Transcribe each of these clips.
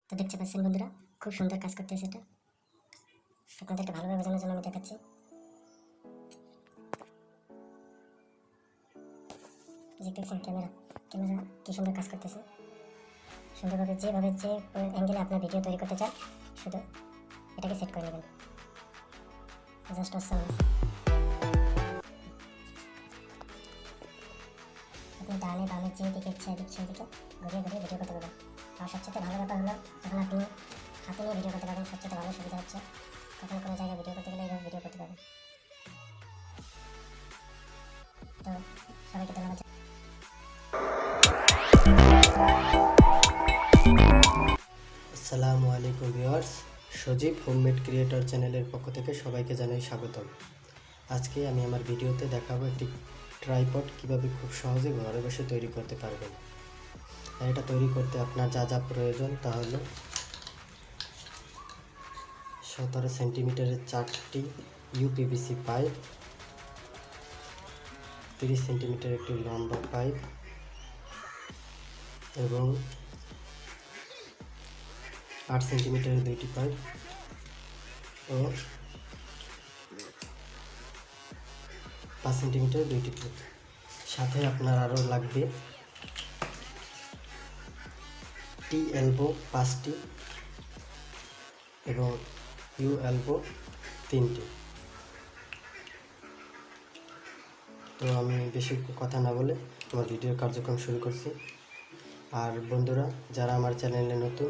তো দেখতে পাচ্ছেন বন্ধুরা, খুব সুন্দর কাজ করতেছে এটা। আপনাদেরকে ভালোভাবে বোঝানোর জন্য আমি দেখাচ্ছি। দেখতেছেন ক্যামেরা কি সুন্দর কাজ করতেছে। সুন্দরভাবে যে অ্যাঙ্গেলে আপনার ভিডিও তৈরি করতে চান, শুধু এটাকে সেট করে নেবেন। Just awesome. আপনি ডানে বামে যেদিকে ইচ্ছা সেদিকে ঘুরিয়ে ভিডিও করতে পারবেন। আর সবচেয়ে ভালো ব্যাপার হলো, যখন আপনি হাতে নিয়ে ভিডিও করতে পারবেন, সবচেয়ে ভালো সুবিধা হচ্ছে কখনো কোনো জায়গায় ভিডিও করতে গেলে এইভাবে ভিডিও করতে পারবেন। তো সবাইকে ধন্যবাদ। আসসালামু আলাইকুম ভিউয়ার্স, সজীব হোমমেড ক্রিয়েটর চ্যানেলের পক্ষ থেকে সবাইকে জানাই স্বাগতম। আজকে আমি আমার ভিডিওতে দেখাবো একটি ট্রাইপড কিভাবে খুব সহজে ঘরে বসে তৈরি করতে পারবেন। আর এটা তৈরি করতে আপনার যা যা প্রয়োজন তা হলো 17 সেন্টিমিটারের 4টি ইউপিভিসি পাইপ, 30 সেন্টিমিটার একটি লম্বা পাইপ এবং 8 সেন্টিমিটারের 2টি পাইপ ও 5 সেন্টিমিটারের 2টি পাইপ। সাথে আপনার আরও লাগবে টি এলবো 5টি এবং ইউ এলবো 3টি। তো আমি বেশি কথা না বলে আমার ভিডিওর কার্যক্রম শুরু করছি। আর বন্ধুরা, যারা আমার চ্যানেলে নতুন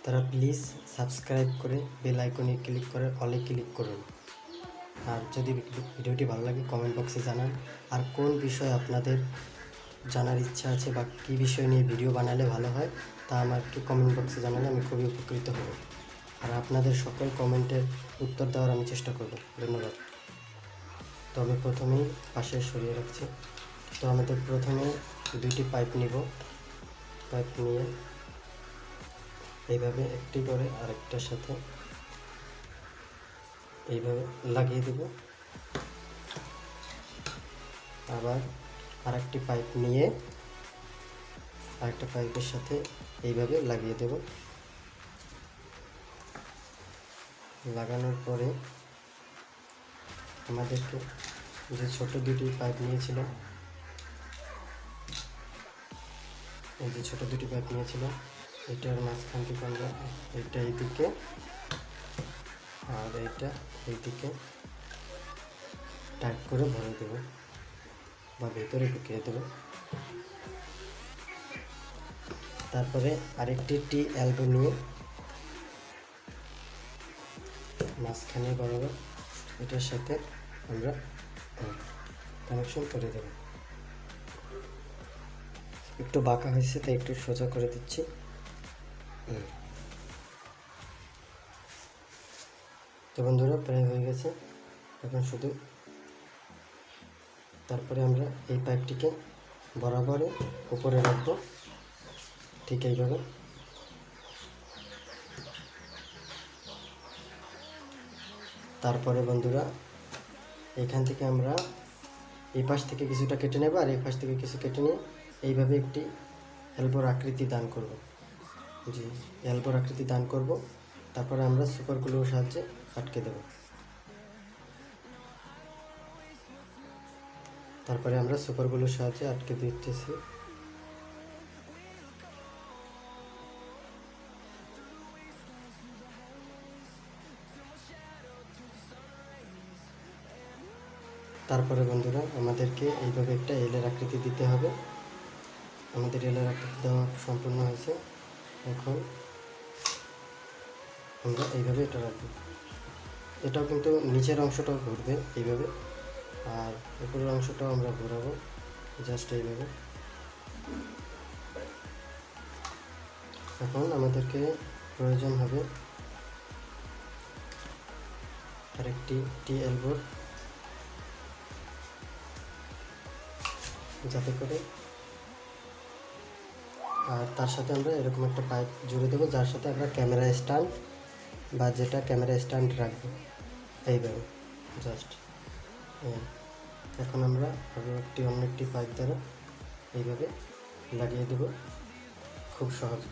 তারা প্লিজ সাবস্ক্রাইব করে বেল আইকনে ক্লিক করে অলে ক্লিক করুন। আর যদি ভিডিওটি ভালো লাগে কমেন্ট বক্সে জানান। আর কোন বিষয় আপনাদের জানার ইচ্ছা আছে বা কী বিষয় নিয়ে ভিডিও বানালে ভালো হয় তা আমাকে কমেন্ট বক্সে জানালে আমি খুবই উপকৃত হব। আর আপনাদের সকল কমেন্টের উত্তর দেওয়ার আমি চেষ্টা করব। ধন্যবাদ। তো আমি প্রথমেই পাশে সরিয়ে রাখছি। তো আমাদের প্রথমে 2টি পাইপ নিব। পাইপ নিয়ে এইভাবে একটি করে আরেকটার সাথে এইভাবে লাগিয়ে দেব। আবার আরেকটি পাইপ নিয়ে আরেকটা পাইপের সাথে এইভাবে লাগিয়ে দেব। লাগানোর পরে আমাদেরকে যে ছোট 2টি পাইপ নিয়েছিলাম, এই যে ছোট 2টি পাইপ নিয়েছিলাম, এটার মাঝখান থেকে আমরা এটা এইদিকে আর এইটা এইদিকে টাইট করে ভরে দেব বা ভেতরে ঢুকিয়ে দেব। তারপরে আরেকটি টি এলবো নিয়ে মাঝখানে বরাবর এটার সাথে আমরা কানেকশন করে দেব। একটু বাঁকা হয়েছে তাই একটু সোজা করে দিচ্ছি। তো বন্ধুরা, প্রায় হয়ে গেছে। এখন শুধু তারপরে আমরা এই পাইপটিকে বরাবর উপরে রাখবো, ঠিক এইভাবে। তারপরে বন্ধুরা, এখান থেকে আমরা এই পাশ থেকে কিছুটা কেটে নেব আর এই পাশ থেকে কিছু কেটে নিয়ে এইভাবে একটি এলবোর আকৃতি দান করব। এলবোর আকৃতি দান করব। তারপরে আমরা সুপারগুলোর সাহায্যে আটকে দেব। তারপরে আমরা সুপারগুলোর সাহায্যে আটকে দিতেছি। তারপরে বন্ধুরা, আমাদেরকে এইভাবে একটা এলের আকৃতি দিতে হবে। আমাদের এলের আকৃতি দেওয়া সম্পূর্ণ হয়েছে। এখন আমরা এইভাবে এটা রাখবো। এটাও কিন্তু নিচের অংশটাও ঘুরবে এইভাবে, আর উপরের অংশটাও আমরা ঘোরাবো জাস্ট এইভাবে। এখন আমাদেরকে প্রয়োজন হবে আরেকটি টি এলবো, যাতে করে আর তার সাথে আমরা এরকম একটা পাইপ জুড়ে দেবো, যার সাথে আমরা ক্যামেরা স্ট্যান্ড বা যেটা ক্যামেরা স্ট্যান্ড রাখবো এইভাবে জাস্ট। এখন আমরা আরও অন্য একটি পাইপ দ্বারা এইভাবে লাগিয়ে দেব খুব সহজ।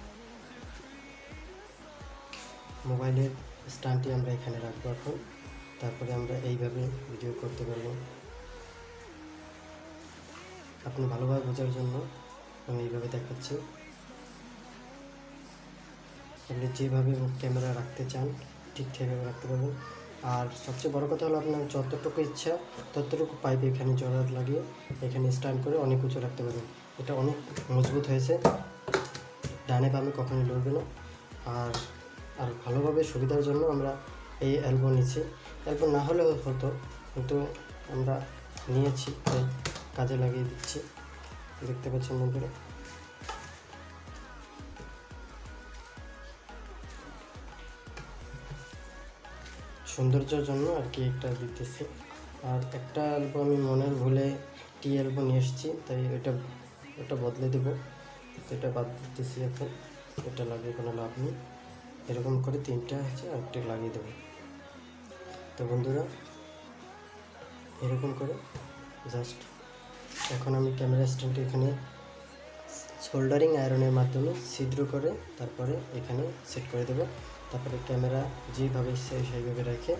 মোবাইলের স্ট্যান্ডটি আমরা এখানে রাখবো এখন। তারপরে আমরা এইভাবে ভিডিও করতে পারবো। আপনি ভালোভাবে বোঝার জন্য আমি এইভাবে দেখাচ্ছি। আপনি যেভাবে ক্যামেরা রাখতে চান ঠিক সেভাবে রাখতে পারবেন। আর সবচেয়ে বড় কথা হলো আপনার যতটুকু ইচ্ছা ততটুকু পাইপ এখানে জোড়া লাগিয়ে এখানে স্ট্যান্ড করে অনেক উঁচু রাখতে পারবেন। এটা অনেক মজবুত হয়েছে, ডানে বামে কখনোই লড়বে না। আর ভালোভাবে সুবিধার জন্য আমরা এই এলবো নিচ্ছি। এলবো না হলেও হতো, কিন্তু আমরা নিয়েছি তাই কাজে লাগিয়ে দিচ্ছি। দেখতে পাচ্ছেন বন্ধুরা, সৌন্দর্যের জন্য আর কি একটা দিতেছি। আর একটা এলবো আমি মনের ভুলে টি এলবো নিয়ে এসেছি, তাই ওটা বদলে দেবো। এটা বাদ দিতেছি এখন, এটা লাগিয়ে কোনো লাভ নেই। এরকম করে 3টা আছে আর একটা লাগিয়ে দেবো। তো বন্ধুরা, এরকম করে জাস্ট এখন আমি ক্যামেরা স্ট্যান্ডটি এখানে সোল্ডারিং আয়রনের মাধ্যমে ছিদ্র করে তারপরে এখানে সেট করে দেবো। তারপরে ক্যামেরা যেভাবে ইচ্ছা সেইভাবে রেখে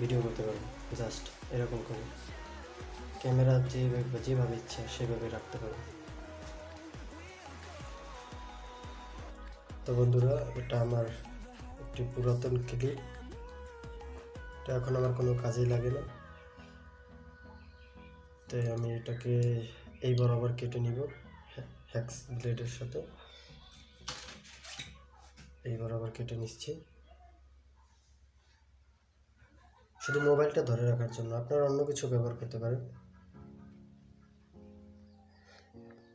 ভিডিও করতে পারবো। জাস্ট এরকম করে ক্যামেরা যেভাবে ইচ্ছা সেভাবে রাখতে পারবো। তো বন্ধুরা, এটা আমার একটি পুরাতন ক্লিপ, এটা এখন আমার কোনো কাজেই লাগে না, তাই আমি এটাকে এই বরাবর কেটে নিব হ্যাক্স ব্লেডের সাথে। এই বরাবর কেটে নিচ্ছি শুধু মোবাইলটা ধরে রাখার জন্য, আপনারা অন্য কিছু ব্যবহার করতে পারেন।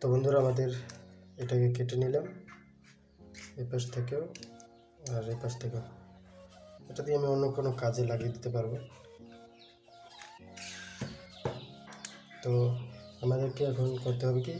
তো বন্ধুরা, আমাদের এটাকে কেটে নিলাম এই পাশ থেকেও আর এই পাশ থেকেও। এটা দিয়ে আমি অন্য কোনো কাজে লাগিয়ে দিতে পারবো। তো আমাদেরকে এখন করতে হবে কি,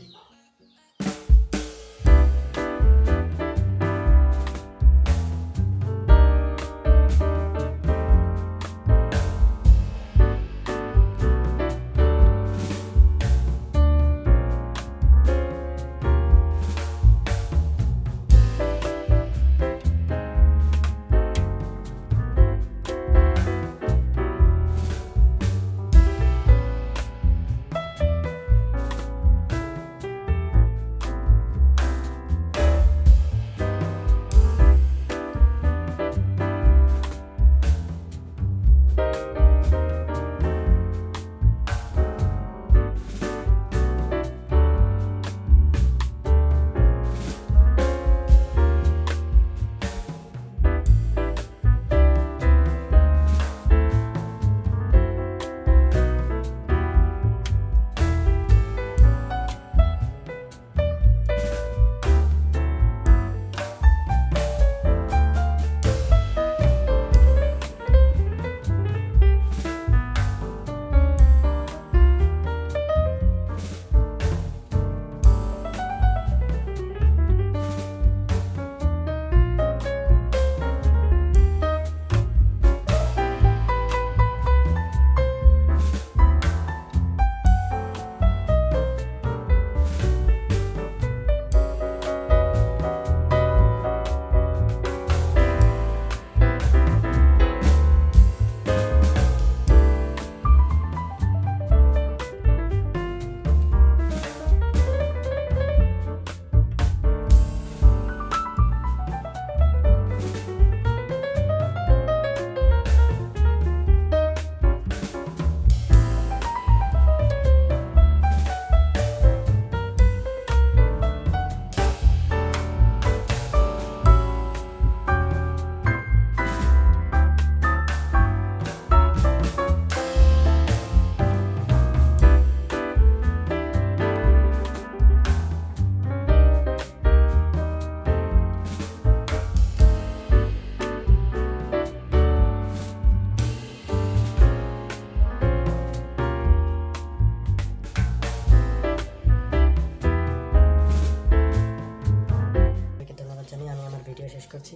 ভিডিও শেষ করছি।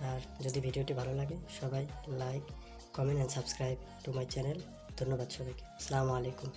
আর যদি ভিডিওটি ভালো লাগে সবাই like, comment and subscribe to my channel. ধন্যবাদ সবাইকে। আসসালামু আলাইকুম।